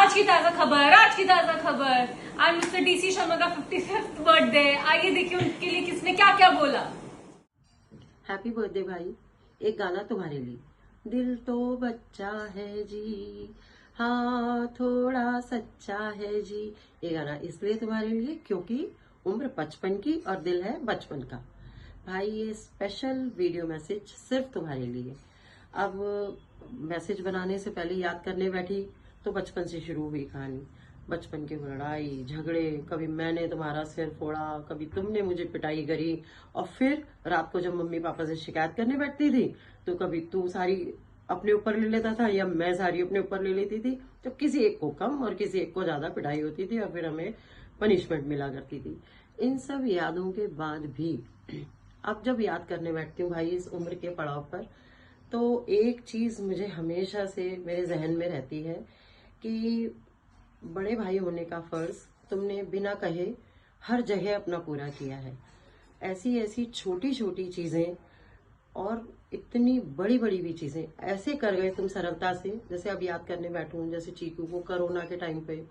आज की ताजा खबर आज मिस्टर डीसी शर्मा का 55th बर्थडे। आइए देखिए उनके लिए किसने क्या क्या बोला। हैप्पी बर्थडे भाई। एक गाना तुम्हारे लिए। दिल तो बच्चा है जी, हाँ थोड़ा सच्चा है जी। ये गाना इसलिए तुम्हारे लिए क्योंकि उम्र 55 की और दिल है बचपन का। भाई ये स्पेशल वीडियो मैसेज सिर्फ तुम्हारे लिए। अब मैसेज बनाने से पहले याद करने बैठी तो बचपन से शुरू हुई कहानी। बचपन की लड़ाई झगड़े, कभी मैंने तुम्हारा सिर फोड़ा, कभी तुमने मुझे पिटाई करी, और फिर रात को जब मम्मी पापा से शिकायत करने बैठती थी तो कभी तू सारी अपने ऊपर ले लेता था या मैं सारी अपने ऊपर ले लेती थी। तो किसी एक को कम और किसी एक को ज्यादा पिटाई होती थी और फिर हमें पनिशमेंट मिला करती थी। इन सब यादों के बाद भी अब जब याद करने बैठती हूँ भाई इस उम्र के पड़ाव पर, तो एक चीज मुझे हमेशा से मेरे जहन में रहती है कि बड़े भाई होने का फर्ज तुमने बिना कहे हर जगह अपना पूरा किया है। ऐसी ऐसी छोटी छोटी चीजें और इतनी बड़ी बड़ी भी चीजें ऐसे कर गए तुम सरलता से। जैसे अब याद करने बैठूं, जैसे चीकू को कोरोना के टाइम पे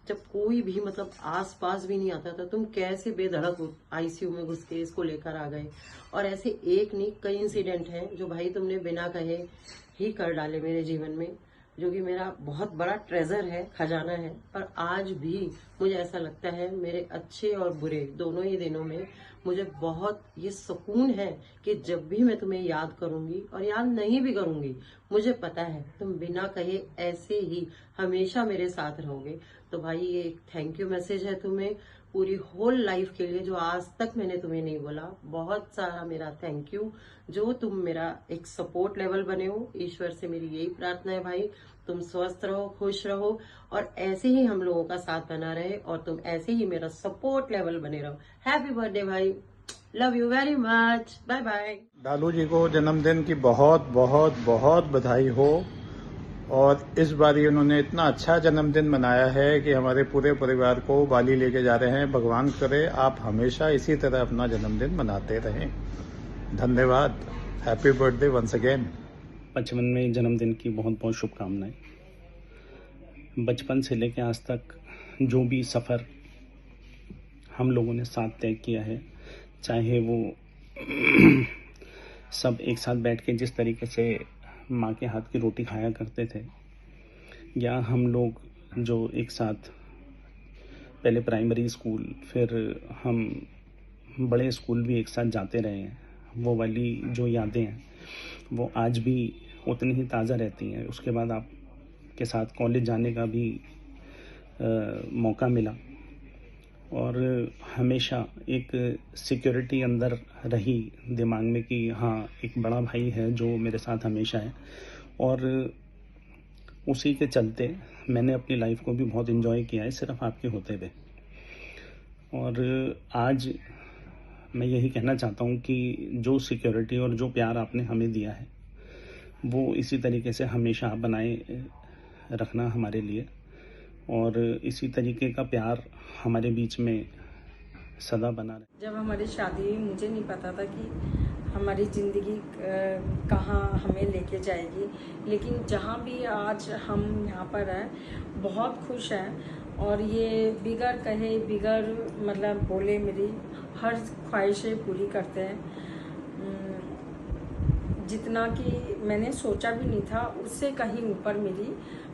जब कोई भी मतलब आस पास भी नहीं आता था, तुम कैसे बेधड़क आईसीयू में घुस के इसको लेकर आ गए। और ऐसे एक नहीं कई इंसिडेंट हैं जो भाई तुमने बिना कहे ही कर डाले मेरे जीवन में, जो कि मेरा बहुत बड़ा ट्रेजर है, खजाना है। पर आज भी मुझे ऐसा लगता है मेरे अच्छे और बुरे दोनों ही दिनों में मुझे बहुत ये सुकून है कि जब भी मैं तुम्हें याद करूंगी और याद नहीं भी करूंगी, मुझे पता है तुम बिना कहे ऐसे ही हमेशा मेरे साथ रहोगे। तो भाई ये एक थैंक यू मैसेज है तुम्हें पूरी होल लाइफ के लिए, जो आज तक मैंने तुम्हें नहीं बोला। बहुत सारा मेरा थैंक यू, जो तुम मेरा एक सपोर्ट लेवल बने हो। ईश्वर से मेरी यही प्रार्थना है भाई, तुम स्वस्थ रहो, खुश रहो और ऐसे ही हम लोगों का साथ बना रहे और तुम ऐसे ही मेरा सपोर्ट लेवल बने रहो। हैप्पी बर्थडे भाई, love you very much, bye bye. Dalu ji को जन्मदिन की बहुत बहुत बहुत बधाई हो। और इस बार ही उन्होंने इतना अच्छा जन्मदिन मनाया है कि हमारे पूरे परिवार को बाली लेके जा रहे हैं। भगवान करे आप हमेशा इसी तरह अपना जन्मदिन मनाते रहें। धन्यवाद। Happy birthday once again. 55वें जन्मदिन की बहुत बहुत शुभकामनाएं। बचपन से लेकर आज तक जो भी सफ़र हम लोगों ने साथ तय किया है, चाहे वो सब एक साथ बैठ के जिस तरीके से माँ के हाथ की रोटी खाया करते थे, या हम लोग जो एक साथ पहले प्राइमरी स्कूल फिर हम बड़े स्कूल भी एक साथ जाते रहे हैं, वो वाली जो यादें हैं वो आज भी उतनी ही ताज़ा रहती हैं। उसके बाद आपके साथ कॉलेज जाने का भी मौका मिला और हमेशा एक सिक्योरिटी अंदर रही दिमाग में कि हाँ एक बड़ा भाई है जो मेरे साथ हमेशा है। और उसी के चलते मैंने अपनी लाइफ को भी बहुत एंजॉय किया है सिर्फ आपके होते हुए। और आज मैं यही कहना चाहता हूँ कि जो सिक्योरिटी और जो प्यार आपने हमें दिया है वो इसी तरीके से हमेशा आप बनाए रखना हमारे लिए, और इसी तरीके का प्यार हमारे बीच में सदा बना रहे। जब हमारी शादी हुई मुझे नहीं पता था कि हमारी ज़िंदगी कहाँ हमें लेके जाएगी, लेकिन जहाँ भी आज हम यहाँ पर हैं बहुत खुश हैं। और ये बिगर कहे बिगर मतलब बोले मेरी हर ख्वाहिशें पूरी करते हैं। जितना कि मैंने सोचा भी नहीं था उससे कहीं ऊपर मेरी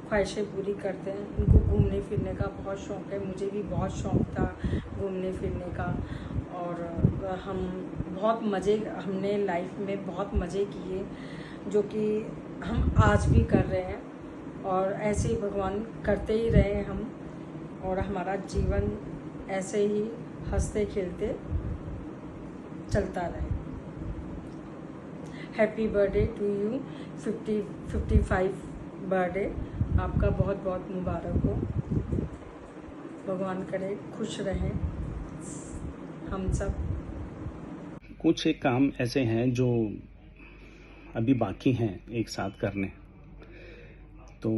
ख्वाहिशें पूरी करते हैं। उनको घूमने फिरने का बहुत शौक़ है, मुझे भी बहुत शौक़ था घूमने फिरने का। और हम बहुत मज़े, हमने लाइफ में बहुत मज़े किए जो कि हम आज भी कर रहे हैं, और ऐसे ही भगवान करते ही रहे हम, और हमारा जीवन ऐसे ही हंसते खेलते चलता रहे। Happy birthday to you, 55 birthday आपका बहुत बहुत मुबारक हो। भगवान करे खुश रहें हम सब। कुछ एक काम ऐसे हैं जो अभी बाकी हैं एक साथ करने, तो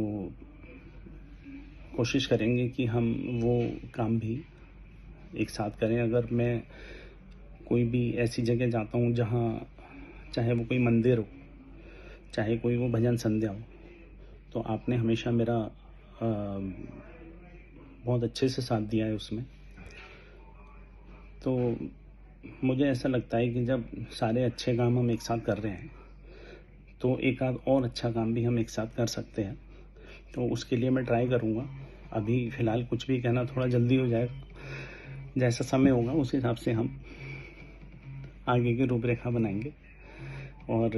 कोशिश करेंगे कि हम वो काम भी एक साथ करें। अगर मैं कोई भी ऐसी जगह जाता हूँ जहाँ चाहे वो कोई मंदिर हो, चाहे कोई वो भजन संध्या हो, तो आपने हमेशा मेरा बहुत अच्छे से साथ दिया है उसमें। तो मुझे ऐसा लगता है कि जब सारे अच्छे काम हम एक साथ कर रहे हैं तो एक आध और अच्छा काम भी हम एक साथ कर सकते हैं। तो उसके लिए मैं ट्राई करूँगा। अभी फ़िलहाल कुछ भी कहना थोड़ा जल्दी हो जाएगा, जैसा समय होगा उस हिसाब से हम आगे की रूपरेखा बनाएंगे। और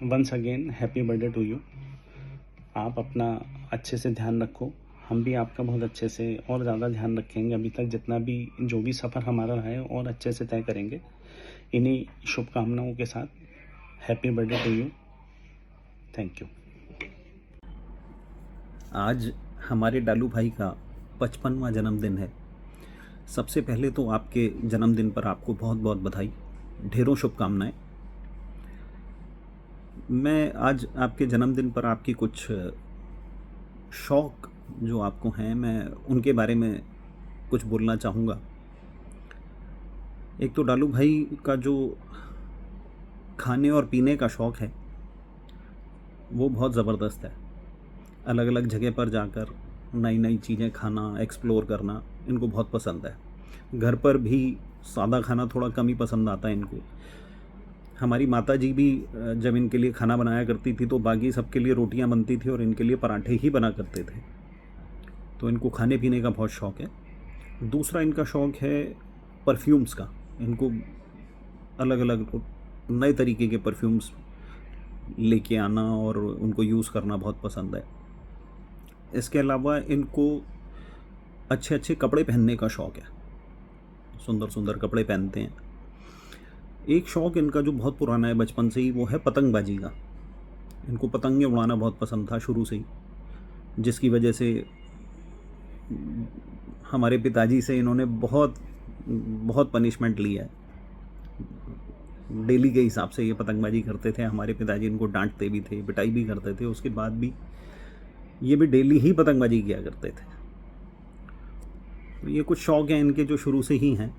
once again happy birthday to you. आप अपना अच्छे से ध्यान रखो, हम भी आपका बहुत अच्छे से और ज़्यादा ध्यान रखेंगे। अभी तक जितना भी जो भी सफ़र हमारा रहा है और अच्छे से तय करेंगे। इन्हीं शुभकामनाओं के साथ happy birthday to you. Thank you. आज हमारे डालू भाई का 55वां जन्मदिन है। सबसे पहले तो आपके जन्मदिन पर आपको बहुत बहुत बधाई, ढेरों शुभकामनाएं। मैं आज आपके जन्मदिन पर आपकी कुछ शौक़ जो आपको हैं, मैं उनके बारे में कुछ बोलना चाहूँगा। एक तो डालू भाई का जो खाने और पीने का शौक़ है वो बहुत ज़बरदस्त है। अलग अलग जगह पर जाकर नई नई चीज़ें खाना, एक्सप्लोर करना इनको बहुत पसंद है। घर पर भी सादा खाना थोड़ा कम ही पसंद आता है इनको। हमारी माताजी भी जब इनके लिए खाना बनाया करती थी तो बाकी सबके लिए रोटियां बनती थी और इनके लिए पराठे ही बना करते थे। तो इनको खाने पीने का बहुत शौक़ है। दूसरा इनका शौक़ है परफ्यूम्स का। इनको अलग अलग नए तरीके के परफ्यूम्स लेके आना और उनको यूज़ करना बहुत पसंद है। इसके अलावा इनको अच्छे अच्छे कपड़े पहनने का शौक़ है, सुंदर सुंदर कपड़े पहनते हैं। एक शौक़ इनका जो बहुत पुराना है बचपन से ही, वो है पतंगबाजी का। इनको पतंगें उड़ाना बहुत पसंद था शुरू से ही, जिसकी वजह से हमारे पिताजी से इन्होंने बहुत बहुत पनिशमेंट लिया है। डेली के हिसाब से ये पतंगबाजी करते थे। हमारे पिताजी इनको डांटते भी थे, पिटाई भी करते थे। उसके बाद भी ये भी डेली ही पतंगबाजी किया करते थे। तो ये कुछ शौक़ हैं इनके जो शुरू से ही हैं।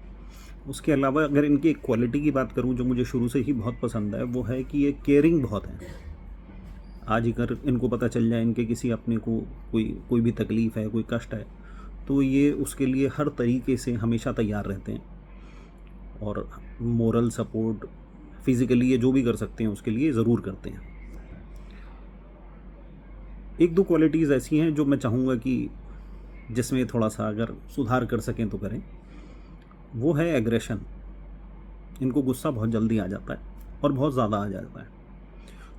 उसके अलावा अगर इनकी एक क्वालिटी की बात करूं जो मुझे शुरू से ही बहुत पसंद है, वो है कि ये केयरिंग बहुत है। आज अगर इनको पता चल जाए इनके किसी अपने को कोई भी तकलीफ़ है, कोई कष्ट है, तो ये उसके लिए हर तरीके से हमेशा तैयार रहते हैं। और मोरल सपोर्ट, फिज़िकली ये जो भी कर सकते हैं उसके लिए ज़रूर करते हैं। एक दो क्वालिटीज़ ऐसी हैं जो मैं चाहूँगा कि जिसमें थोड़ा सा अगर सुधार कर सकें तो करें। वो है एग्रेशन। इनको गुस्सा बहुत जल्दी आ जाता है और बहुत ज़्यादा आ जाता है,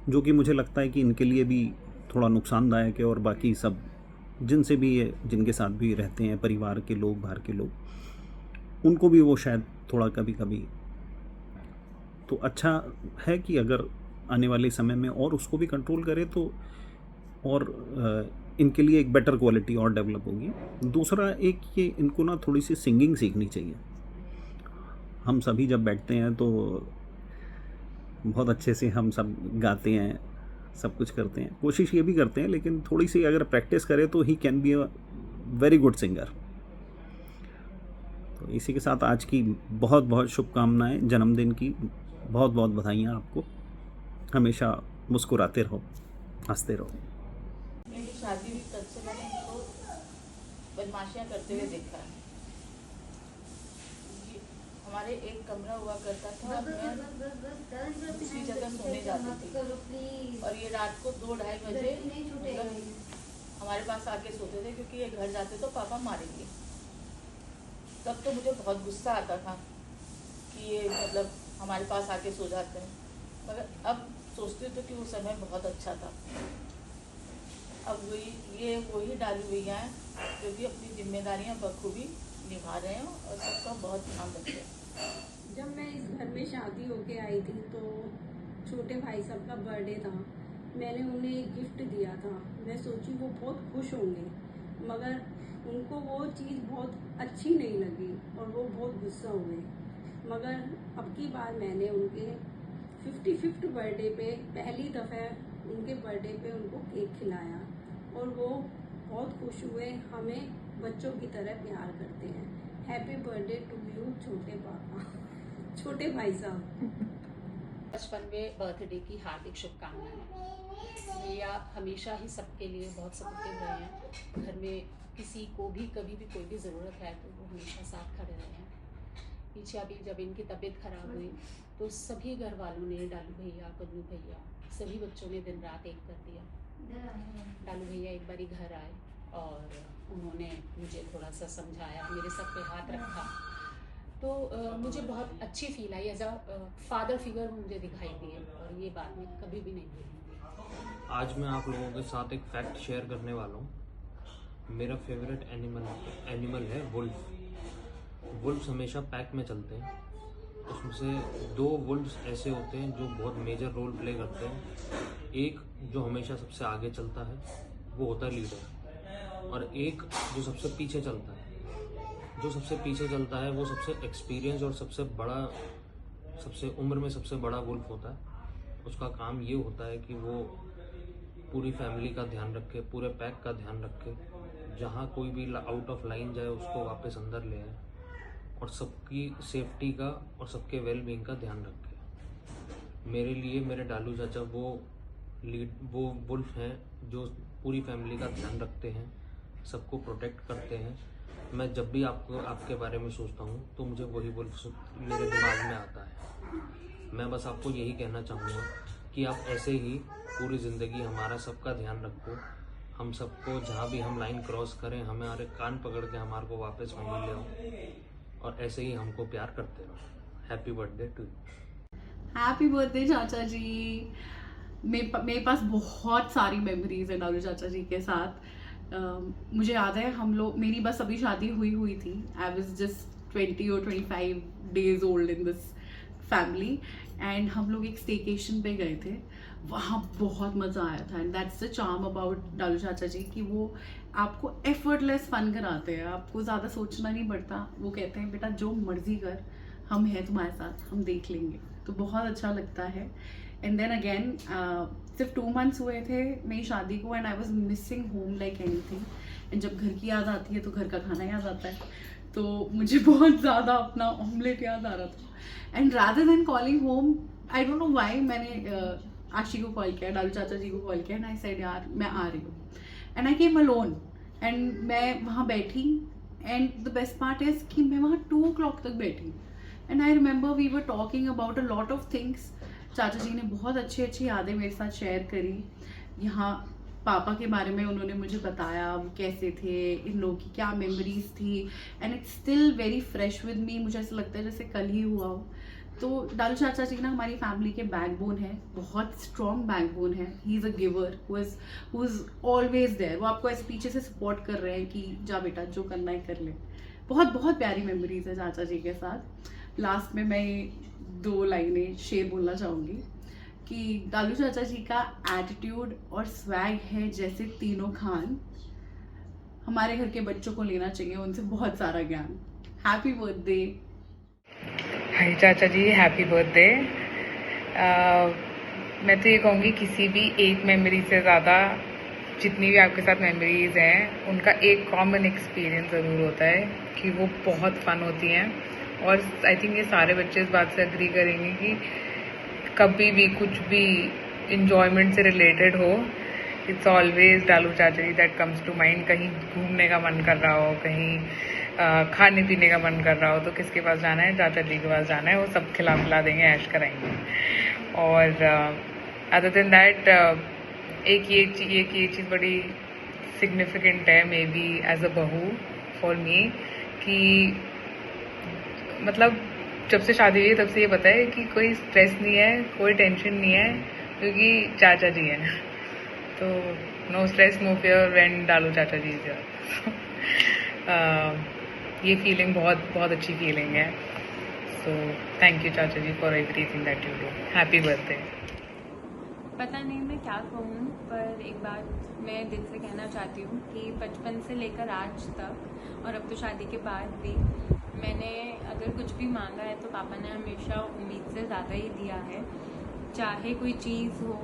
जो कि मुझे लगता है कि इनके लिए भी थोड़ा नुकसानदायक है। और बाकी सब जिनसे भी ये जिनके साथ भी रहते हैं, परिवार के लोग, बाहर के लोग, उनको भी वो शायद थोड़ा कभी कभी तो अच्छा है कि अगर आने वाले समय में और उसको भी कंट्रोल करे तो और इनके लिए एक बेटर क्वालिटी और डेवलप होगी। दूसरा एक ये इनको ना थोड़ी सी सिंगिंग सीखनी चाहिए। हम सभी जब बैठते हैं तो बहुत अच्छे से हम सब गाते हैं, सब कुछ करते हैं, कोशिश ये भी करते हैं, लेकिन थोड़ी सी अगर प्रैक्टिस करे तो he can be a very good singer. तो इसी के साथ आज की बहुत बहुत शुभकामनाएं, जन्मदिन की बहुत बहुत बधाइयाँ आपको। हमेशा मुस्कुराते रहो, हंसते रहो। मेरी शादी हुई तब से मैंने इनको बदमाशियाँ करते हुए देखा है। हमारे एक कमरा हुआ करता था, मैं दूसरी जगह सोने जाती थी और ये रात को 2-2:30 बजे हमारे पास आके सोते थे, क्योंकि ये घर जाते तो पापा मारेंगे। तब तो मुझे बहुत गुस्सा आता था कि ये मतलब हमारे पास आके सो जाते हैं, मगर अब सोचती हूँ तो कि वो समय बहुत अच्छा था। अब वही डाली भैया हैं जो कि अपनी जिम्मेदारियां बखूबी निभा रहे हैं और सबका बहुत ध्यान रख रहे हैं। जब मैं इस घर में शादी होके आई थी तो छोटे भाई साहब का बर्थडे था। मैंने उन्हें एक गिफ्ट दिया था। मैं सोची वो बहुत खुश होंगे, मगर उनको वो चीज़ बहुत अच्छी नहीं लगी और वो बहुत गुस्सा हुए। मगर अब की बार मैंने उनके 55th बर्थडे पे पहली दफ़ा उनके बर्थडे पे उनको केक खिलाया और वो बहुत खुश हुए। हमें बच्चों की तरह प्यार करते हैं। हैप्पी बर्थडे टू यू छोटे पापा, छोटे भाई साहब। 55वें बर्थडे की हार्दिक शुभकामनाएं। भैया हमेशा ही सबके लिए बहुत सपोर्टिव रहे हैं। घर में किसी को भी कभी भी कोई भी ज़रूरत है तो वो हमेशा साथ खड़े रहे हैं। पीछे अभी जब इनकी तबीयत खराब हुई तो सभी घर वालों ने, डालू भैया, कन्नू भैया, सभी बच्चों ने दिन रात एक कर दिया। डालू भैया एक बारी घर आए और उन्होंने मुझे थोड़ा सा समझाया, मेरे सर पे हाथ रखा, तो मुझे बहुत अच्छी फील आई। एज अ फादर फिगर मुझे दिखाई दिए और ये बात मैं कभी भी नहीं भूलूंगी। आज मैं आप लोगों के साथ एक फैक्ट शेयर करने वाला हूँ। मेरा फेवरेट एनिमल है वुल्फ। वुल्फ्स हमेशा पैक में चलते हैं। उसमें से 2 वुल्फ्स ऐसे होते हैं जो बहुत मेजर रोल प्ले करते हैं। एक जो हमेशा सबसे आगे चलता है वो होता है लीडर, और एक जो सबसे पीछे चलता है। जो सबसे पीछे चलता है वो सबसे एक्सपीरियंस और सबसे उम्र में सबसे बड़ा वुल्फ होता है। उसका काम ये होता है कि वो पूरी फैमिली का ध्यान रखे, पूरे पैक का ध्यान रखे, जहाँ कोई भी आउट ऑफ लाइन जाए उसको वापस अंदर ले आए और सबकी सेफ्टी का और सबके वेलबींग का ध्यान रखे। मेरे लिए मेरे डालू चाचा वो वुल्फ हैं जो पूरी फैमिली का ध्यान रखते हैं, सबको प्रोटेक्ट करते हैं। मैं जब भी आपके बारे में सोचता हूँ तो मुझे वही वुल्फ मेरे दिमाग में आता है। मैं बस आपको यही कहना चाहूँगा कि आप ऐसे ही पूरी ज़िंदगी हमारा सबका ध्यान रखो। हम सबको जहाँ भी हम लाइन क्रॉस करें हमारे कान पकड़ के हमारे को वापस वहीं ले आओ और ऐसे ही हमको प्यार करते रहो। Happy birthday to you. Happy birthday चाचा जी। मेरे पास बहुत सारी मेमोरीज है डालू चाचा जी के साथ। मुझे याद है मेरी बस अभी शादी हुई थी। आई वॉज जस्ट 20 और 25 days old in this family and हम लोग एक स्टेकेशन पे गए थे। वहाँ बहुत मज़ा आया था and that's the charm about डालू चाचा जी कि वो आपको एफर्टलेस फन कराते हैं। आपको ज़्यादा सोचना नहीं पड़ता। वो कहते हैं बेटा जो मर्जी कर, हम हैं तुम्हारे साथ, हम देख लेंगे। तो बहुत अच्छा लगता है। एंड देन अगेन सिर्फ 2 months हुए थे मेरी शादी को and I was missing home like anything. And जब घर की याद आती है तो घर का खाना याद आता है। तो मुझे बहुत ज़्यादा अपना ऑमलेट याद आ रहा था। And rather than calling home, I don't know why, मैंने आशी को कॉल किया, डालू चाचा जी को कॉल किया एंड आई सेड यार मैं आ रही हूँ। And I came alone and मैं वहाँ बैठी and the best part is कि मैं वहाँ 2 o'clock तक बैठी and I remember we were talking about a lot of things. चाचा जी ने बहुत अच्छी यादें मेरे साथ शेयर करी। यहाँ पापा के बारे में उन्होंने मुझे बताया वो कैसे थे, इन लोगों की क्या मेमोरीज थी and it's still very fresh with me. मुझे ऐसा लगता है जैसे कल ही हुआ हो। तो डालू चाचा जी ना हमारी फैमिली के बैकबोन है, बहुत स्ट्रॉन्ग बैकबोन है। He is a giver who is always there. वो आपको ऐसे पीछे से सपोर्ट कर रहे हैं कि जा बेटा जो करना है कर ले। बहुत प्यारी मेमोरीज है चाचा जी के साथ। लास्ट में मैं 2 लाइनें शेर बोलना चाहूँगी कि डालू चाचा जी का एटीट्यूड और स्वैग है जैसे तीनों खान। हमारे घर के बच्चों को लेना चाहिए उनसे बहुत सारा ज्ञान। Happy birthday. हाय चाचा जी, हैप्पी बर्थडे। मैं तो ये कहूँगी किसी भी एक मेमोरी से ज़्यादा जितनी भी आपके साथ मेमोरीज हैं उनका एक कॉमन एक्सपीरियंस ज़रूर होता है कि वो बहुत फन होती हैं। और आई थिंक ये सारे बच्चे इस बात से एग्री करेंगे कि कभी भी कुछ भी इंजॉयमेंट से रिलेटेड हो, इट्स ऑलवेज डालू चाचा जी दैट कम्स टू माइंड। कहीं घूमने का मन कर रहा हो, कहीं खाने पीने का मन कर रहा हो तो किसके पास जाना है? चाचा जी के पास जाना है। वो सब खिला देंगे, ऐश कराएंगे। और अदर देन दैट एक ये चीज़ बड़ी सिग्निफिकेंट है मे बी एज अ बहू फॉर मी कि मतलब जब से शादी हुई तब से ये पता है कि कोई स्ट्रेस नहीं है, कोई टेंशन नहीं है, क्योंकि चाचा जी हैं। तो no stress no fear when Dalu चाचा जी इज ये फीलिंग बहुत अच्छी फीलिंग है। सो थैंक यू चाचा जी for everything that you do. Happy birthday. पता नहीं मैं क्या कहूँ, पर एक बात मैं दिल से कहना चाहती हूँ कि बचपन से लेकर आज तक और अब तो शादी के बाद भी मैंने अगर कुछ भी मांगा है तो पापा ने हमेशा उम्मीद से ज़्यादा ही दिया है। चाहे कोई चीज़ हो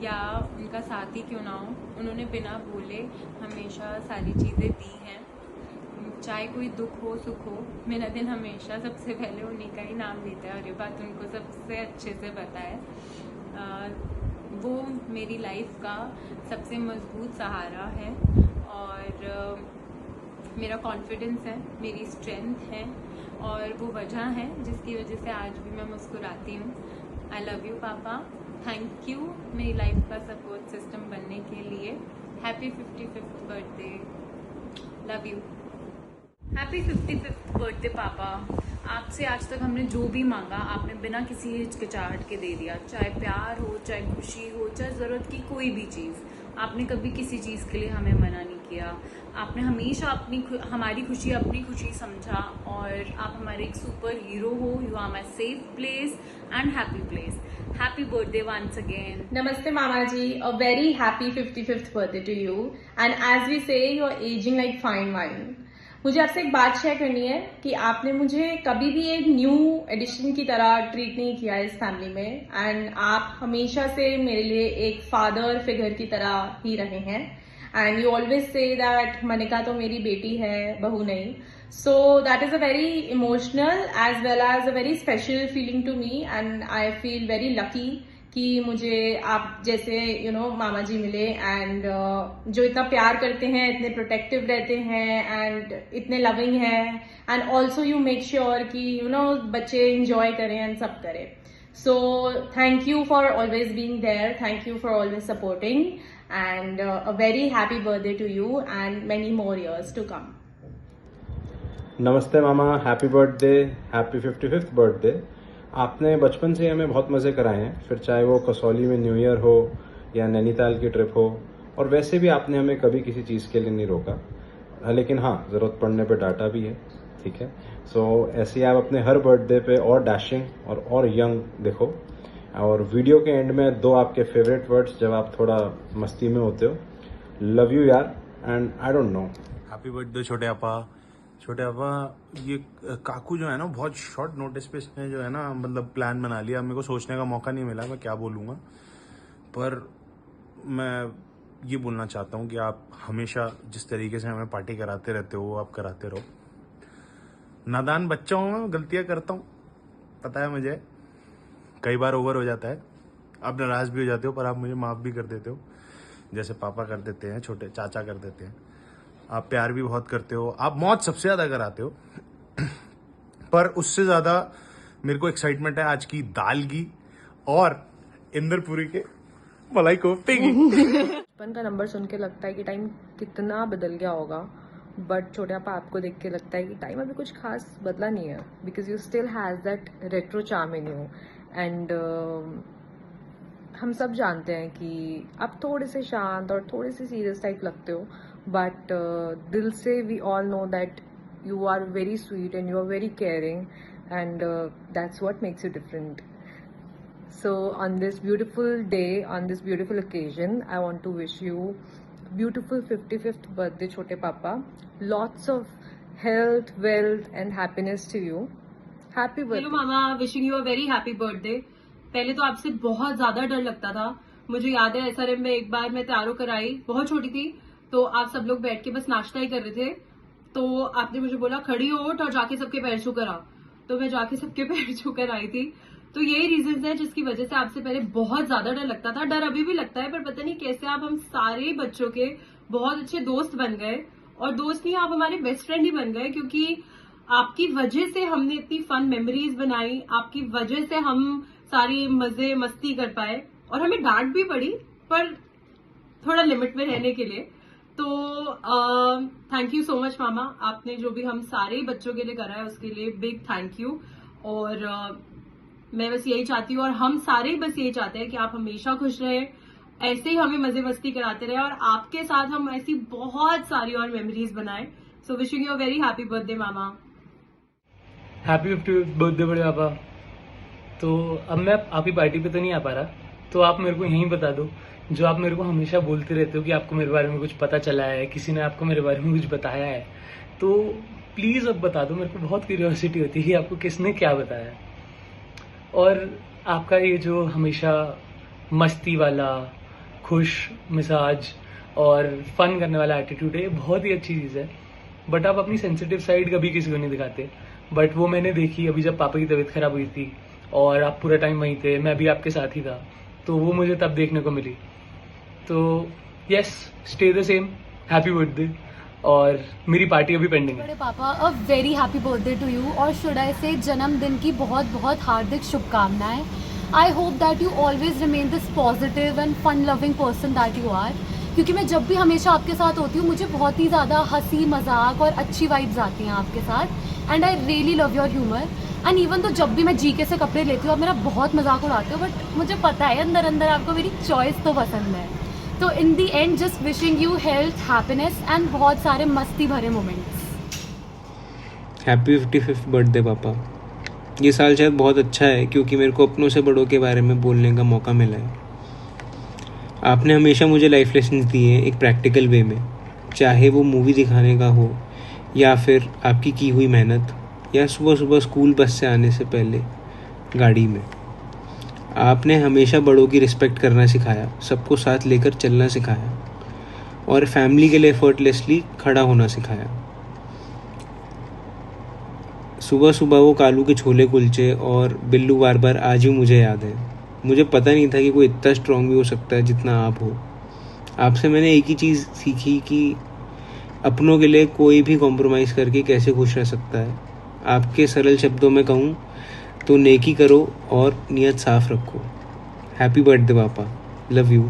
या उनका साथ ही क्यों ना हो, उन्होंने बिना बोले हमेशा सारी चीज़ें दी हैं। चाहे कोई दुख हो सुख हो, मेरा दिल हमेशा सबसे पहले उन्हीं का ही नाम लेता है और ये बात उनको सबसे अच्छे से पता है। वो मेरी लाइफ का सबसे मजबूत सहारा है और मेरा कॉन्फिडेंस है, मेरी स्ट्रेंथ है और वो वजह है जिसकी वजह से आज भी मैं मुस्कुराती हूँ। आई लव यू पापा, थैंक यू मेरी लाइफ का सपोर्ट सिस्टम बनने के लिए। Happy 55th birthday, love you. Happy 55th birthday पापा। आपसे आज तक हमने जो भी मांगा आपने बिना किसी हिचकिचाहट के दे दिया, चाहे प्यार हो, चाहे खुशी हो, चाहे ज़रूरत की कोई भी चीज़। आपने कभी किसी चीज़ के लिए हमें मना नहीं किया। आपने हमेशा हमारी खुशी अपनी खुशी समझा और आप हमारे एक सुपर हीरो हो। You are my safe place and happy place. Happy birthday once again. Namaste Mama ji, a very happy 55th birthday to you and as we say you're aging like fine wine। मुझे आपसे एक बात share करनी है कि आपने मुझे कभी भी एक न्यू एडिशन की तरह ट्रीट नहीं किया इस फैमिली में एंड आप हमेशा से मेरे लिए एक फादर फिगर की तरह ही रहे हैं and you always say that Manika तो मेरी बेटी है, बहू नहीं। So that is a very emotional as well as a very special feeling to me and I feel very lucky कि मुझे आप जैसे मामा जी मिले एंड जो इतना प्यार करते हैं, इतने प्रोटेक्टिव रहते हैं एंड इतने लविंग हैं and also you make sure कि बच्चे एंजॉय करें एंड सब करें। So thank you for always being there, thank you for always supporting and a very happy birthday to you and many more years to come. नमस्ते मामा, happy birthday, happy 55th birthday. आपने बचपन से हमें बहुत मज़े कराए हैं, फिर चाहे वो कसौली में न्यू ईयर हो या नैनीताल की ट्रिप हो, और वैसे भी आपने हमें कभी किसी चीज़ के लिए नहीं रोका। लेकिन हाँ, ज़रूरत पड़ने पे डांटा भी है, ठीक है। सो ऐसे ही आप अपने हर बर्थडे पे और डैशिंग और यंग दिखो। और वीडियो के एंड में 2 आपके फेवरेट वर्ड्स जब आप थोड़ा मस्ती में होते हो, लव यू यार and I don't know. Happy birthday छोटे आपा। छोटे आपा, ये काकू जो है ना बहुत शॉर्ट नोटिस पे इसने जो है ना मतलब प्लान बना लिया। मेरे को सोचने का मौका नहीं मिला मैं क्या बोलूँगा, पर मैं ये बोलना चाहता हूँ कि आप हमेशा जिस तरीके से हमें पार्टी कराते रहते हो वो आप कराते रहो। नादान बच्चा हूँ मैं, गलतियाँ करता हूँ, पता है मुझे, कई बार ओवर हो जाता है, आप नाराज़ भी हो जाते हो पर आप मुझे माफ़ भी कर देते हो, जैसे पापा कर देते हैं, छोटे चाचा कर देते हैं। आप प्यार भी बहुत करते हो, आप मौत सबसे ज़्यादा कराते हो, पर उससे ज़्यादा मेरे को एक्साइटमेंट है आज की दाल की और इंदरपुरी के मलाई कोफ्ते की। बचपन का नंबर सुन के लगता है कि टाइम कितना बदल गया होगा, बट छोटे आपा आपको देख के लगता है कि टाइम अभी कुछ खास बदला नहीं है, because you still has that retro charm in you and हम सब जानते हैं कि आप थोड़े से शांत और थोड़े से सीरियस टाइप लगते हो, बट दिल से we all know that you are very sweet and you are very caring and that's what makes you different. So on this beautiful day, on this beautiful occasion, I want to wish you beautiful 55th birthday छोटे पापा. Lots of health, wealth and happiness to you. Happy birthday. Hello mama, wishing you a very happy birthday. पहले तो आपसे बहुत ज्यादा डर लगता था, मुझे याद है SRM में एक बार मैं तैयारों कराई, बहुत छोटी थी, तो आप सब लोग बैठ के बस नाश्ता ही कर रहे थे, तो आपने मुझे बोला खड़ी हो उठ और जाके सबके पैर छू कर आ, तो मैं जाके सबके पैर छू कर आई थी। तो यही रीजन है जिसकी वजह से आपसे पहले बहुत ज्यादा डर लगता था, डर अभी भी लगता है, पर पता नहीं कैसे आप हम सारे बच्चों के बहुत अच्छे दोस्त बन गए, और दोस्त नहीं आप हमारे बेस्ट फ्रेंड ही बन गए, क्योंकि आपकी वजह से हमने इतनी फन मेमोरीज बनाई, आपकी वजह से हम सारी मजे मस्ती कर पाए, और हमें डांट भी पड़ी पर थोड़ा लिमिट में रहने के लिए। तो थैंक यू सो मच मामा, आपने जो भी हम सारे बच्चों के लिए करा है उसके लिए बिग थैंक यू। और मैं बस यही चाहती हूँ और हम सारे बस यही चाहते हैं कि आप हमेशा खुश रहें, ऐसे ही हमें मजे मस्ती कराते रहे और आपके साथ हम ऐसी बहुत सारी और मेमोरीज बनाएं। So wishing you a very happy birthday mama. Happy 50th birthday बड़े पापा। तो अब मैं आपकी पार्टी पे तो नहीं आ पा रहा, तो आप मेरे को यहीं बता दो जो आप मेरे को हमेशा बोलते रहते हो कि आपको मेरे बारे में कुछ पता चला है, किसी ने आपको मेरे बारे में कुछ बताया है, तो प्लीज़ अब बता दो, मेरे को बहुत क्यूरियोसिटी होती है कि आपको किसने क्या बताया है। और आपका ये जो हमेशा मस्ती वाला, खुश मिजाज और फन करने वाला एटीट्यूड है, ये बहुत ही अच्छी चीज़ है। बट आप अपनी सेंसिटिव साइड कभी किसी को नहीं दिखाते। बट वो मैंने देखी अभी जब पापा की तबीयत खराब हुई थी और आप पूरा टाइम वहीं थे, मैं भी आपके साथ ही था, तो वो मुझे तब देखने को मिली। तो yes, stay the same, happy birthday. और मेरी पार्टी अभी पेंडिंग है। बड़े पापा, a very happy birthday to you, और शुड आई से जन्मदिन की बहुत बहुत हार्दिक शुभकामनाएं। I hope that you always remain this positive and fun loving person that you are, क्योंकि मैं जब भी हमेशा आपके साथ होती हूँ मुझे बहुत ही ज़्यादा हंसी मजाक और अच्छी वाइब्स आती हैं आपके साथ, and I really love your humour. And even तो जब भी मैं जीके से कपड़े लेती हूँ आप मेरा बहुत मजाक उड़ाते हो, बट मुझे पता है अंदर अंदर आपको मेरी चॉइस तो पसंद है। तो in the end just wishing you health, happiness and बहुत सारे मस्ती भरे मोमेंट्स। हैप्पी 55th बर्थडे पापा। ये साल शायद बहुत अच्छा है क्योंकि मेरे को अपनों से बड़ों के बारे में बोलने का मौका मिला है। आपने हमेशा मुझे लाइफ लेसन दिए एक प्रैक्टिकल वे में, चाहे वो मूवी दिखाने का हो या फिर आपकी की हुई मेहनत, या सुबह सुबह स्कूल बस से आने से पहले गाड़ी में। आपने हमेशा बड़ों की रिस्पेक्ट करना सिखाया, सबको साथ लेकर चलना सिखाया और फैमिली के लिए एफर्टलेसली खड़ा होना सिखाया। सुबह सुबह वो कालू के छोले कुलचे और बिल्लू बार बार आज भी मुझे याद है। मुझे पता नहीं था कि कोई इतना स्ट्रॉन्ग भी हो सकता है जितना आप हो। आपसे मैंने एक ही चीज़ सीखी कि अपनों के लिए कोई भी कॉम्प्रोमाइज़ करके कैसे खुश रह सकता है। आपके सरल शब्दों में कहूँ तो नेकी करो और नियत साफ रखो। हैप्पी बर्थडे पापा, लव यू।